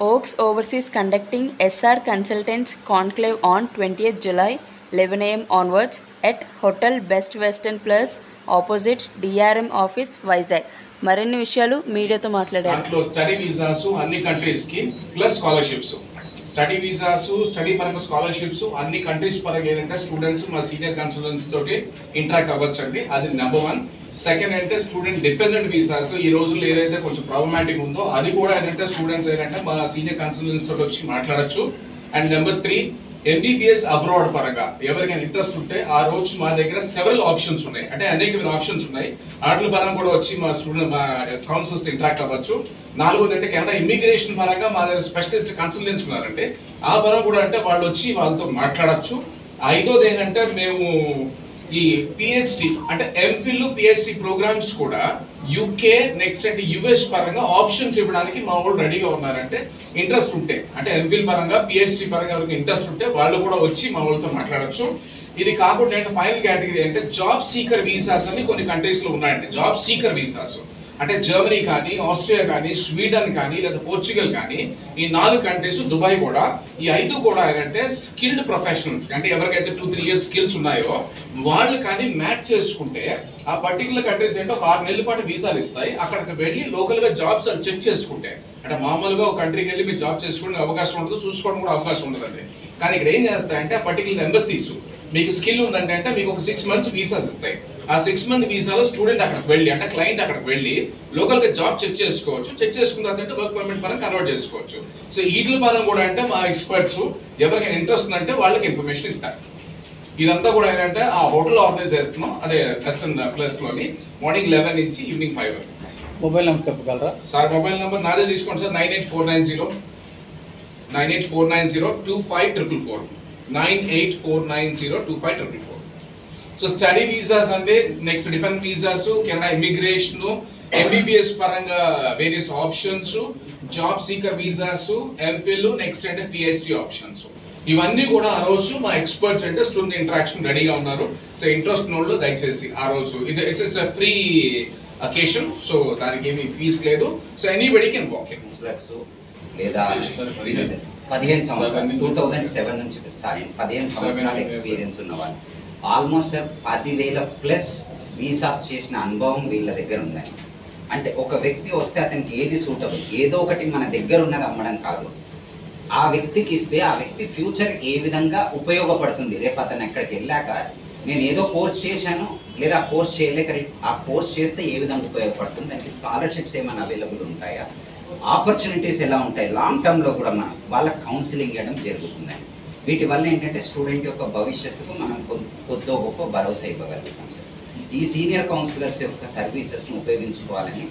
Oaks Overseas conducting SR Consultants Conclave on 20th July 11 a.m. onwards at Hotel Best Western Plus opposite DRM office Vizag. మరిన్ని విషయాలు మీడియాతో మాట్లాడారు. దాంట్లో study visas అన్ని countries కి plus scholarships, study visas study పరంగా scholarships అన్ని countries పరంగా ఏంటంటే స్టూడెంట్స్ మా సీనియర్ కన్సల్టెంట్స్ తోటి ఇంటరాక్ట్ అవ్వచ్చు అండి. అది నెంబర్ 1. సెకండ్ అంటే స్టూడెంట్ డిపెండెంట్ వీసాస్ ఈ రోజుల్లో ఏదైతే కొంచెం ప్రాబ్లమాటిక్ ఉందో అది కూడా ఏంటంటే స్టూడెంట్స్ ఏంటంటే మా సీనియర్ కన్సల్టెంట్స్ తోటి వచ్చి మాట్లాడచ్చు. అండ్ నెంబర్ 3 MBBS అబ్రాడ్ పరంగా ఎవరికైనా ఇంట్రెస్ట్ ఉంటే ఆ రోజు మా దగ్గర సెవెరల్ ఆప్షన్స్ ఉన్నాయి, అంటే అనేకమైన ఆప్షన్స్ ఉన్నాయి. వాటి పరంగా కూడా వచ్చి మా స్టూడెంట్ మా కౌన్సిల్స్ ఇంటరాక్ట్ అవ్వచ్చు. 4వది అంటే కెనడా ఇమిగ్రేషన్ పరంగా మా దగ్గర స్పెషలిస్ట్ కన్సల్టెంట్స్ ఉన్నారంటే ఆ పరంగా కూడా అంటే వాళ్ళు వచ్చి వాళ్ళతో మాట్లాడచ్చు. 5వది ఏంటంటే మేము ఈ పిహెచ్డి అంటే ఎంఫిల్ పిహెచ్డి ప్రోగ్రామ్స్ కూడా యూకే నెక్స్ట్ అంటే యుఎస్ పరంగా ఆప్షన్స్ ఇవ్వడానికి మా వాళ్ళు రెడీగా ఉన్నారంటే ఇంట్రెస్ట్ ఉంటే, అంటే ఎంఫిల్ పరంగా పిహెచ్డి పరంగా ఎవరికి ఇంట్రెస్ట్ ఉంటే వాళ్ళు కూడా వచ్చి మా వాళ్ళతో మాట్లాడచ్చు. ఇది కాకుండా అంటే ఫైనల్ కేటగిరీ అంటే జాబ్ సీకర్ వీసాస్ అని కొన్ని కంట్రీస్ లో ఉన్నాయండి. జాబ్ సీకర్ వీసాస్ అంటే జర్మనీ కానీ, ఆస్ట్రియా కానీ, స్వీడన్ కానీ, లేదా పోర్చుగల్ కానీ, ఈ 4 కంట్రీస్, దుబాయ్ కూడా, ఈ 5 కూడా ఏంటంటే స్కిల్డ్ ప్రొఫెషనల్స్ అంటే ఎవరికైతే 2-3 ఇయర్స్ స్కిల్స్ ఉన్నాయో వాళ్ళు కానీ మ్యాచ్ చేసుకుంటే ఆ పర్టికులర్ కంట్రీస్ ఏంటో 6 నెలల పాటు వీసాలు ఇస్తాయి. అక్కడికి వెళ్ళి లోకల్ గా జాబ్స్ చెక్ చేసుకుంటే, అంటే మామూలుగా ఒక కంట్రీకి వెళ్ళి మీరు జాబ్ చేసుకునే అవకాశం ఉండదు, చూసుకోవడం కూడా అవకాశం ఉండదండి. కానీ ఇక్కడ ఏం చేస్తాయంటే ఆ పర్టికులర్ ఎంబసీస్ మీకు స్కిల్ ఉందంటే అంటే మీకు ఒక 6 మంత్స్ వీసాస్ ఇస్తాయి. ఆ 6 మంత్ వీసాలో స్టూడెంట్ అక్కడికి వెళ్ళి అంటే క్లయింట్ అక్కడికి వెళ్ళి లోకల్ గా జాబ్ చెక్ చేసుకోవచ్చు. చెక్ చేసుకున్న తర్వాత వర్క్ పర్మిట్ పరంగా కన్వర్ట్ చేసుకోవచ్చు. సో వీటి పరంగా కూడా అంటే మా ఎక్స్పర్ట్స్ ఎవరికైనా ఇంట్రెస్ట్ ఉందంటే వాళ్ళకి ఇన్ఫర్మేషన్ ఇస్తారు. ఇదంతా కూడా ఏంటంటే ఆ హోటల్ ఆర్గనైజ్ చేస్తున్నాం, అదే వెస్టర్న్ ప్లేస్ లోని మార్నింగ్ 11 నుంచి ఈవినింగ్ 5 వరకు. మొబైల్ నెంబర్ చెప్పగలరా సార్? మొబైల్ నెంబర్ నాదే తీసుకోండి సార్. 98490 25444 సో స్టడీ వీసాస్ అంటే next dependent visas, Canada immigration, MBBS పరంగా various options, job seeker visas, MPhil, next అంటే PhD ఆప్షన్స్, ఇవన్నీ కూడా ఆ రోజు మా ఎక్స్పర్ట్స్ అంటే స్టూడెంట్ ఇంటరాక్షన్ రెడీగా ఉన్నారు. సో ఇంట్రెస్ట్ నోళ్ళు దయచేసి ఆ రోజు ఇట్స్ ఫ్రీ అకేషన్, సో దానికి ఏమి ఫీజు లేదు. So anybody can walk in. లేదా 15 సంవత్సరాలు 2007 నుంచి స్టార్ట్ 15 సంవత్సరాల ఎక్స్పీరియన్స్ ఉన్నవాళ్ళు ఆల్మోస్ట్ 10,000+ వీసాస్ చేసిన అనుభవం వీళ్ళ దగ్గర ఉందండి. అంటే ఒక వ్యక్తి వస్తే అతనికి ఏది సూటబుల్, ఏదో ఒకటి మన దగ్గర ఉన్నది అమ్మడం కాదు, ఆ వ్యక్తికి ఇస్తే ఆ వ్యక్తి ఫ్యూచర్ ఏ విధంగా ఉపయోగపడుతుంది. రేపు అతను ఎక్కడికి వెళ్ళాక నేను ఏదో కోర్స్ చేశాను లేదా కోర్స్ చేయలేక ఆ కోర్స్ చేస్తే ఏ విధంగా ఉపయోగపడుతుంది, దానికి స్కాలర్షిప్స్ ఏమైనా అవైలబుల్ ఉంటాయా, ఆపర్చునిటీస్ ఎలా ఉంటాయి, లాంగ్ టర్మ్లో కూడా మనం వాళ్ళకి కౌన్సిలింగ్ చేయడం జరుగుతుందండి. వీటి వల్ల ఏంటంటే స్టూడెంట్ యొక్క భవిష్యత్తుకు మనం కొద్దో గొప్ప భరోసా ఇవ్వగలుగుతాం సార్. ఈ సీనియర్ కౌన్సిలర్స్ యొక్క సర్వీసెస్ను ఉపయోగించుకోవాలని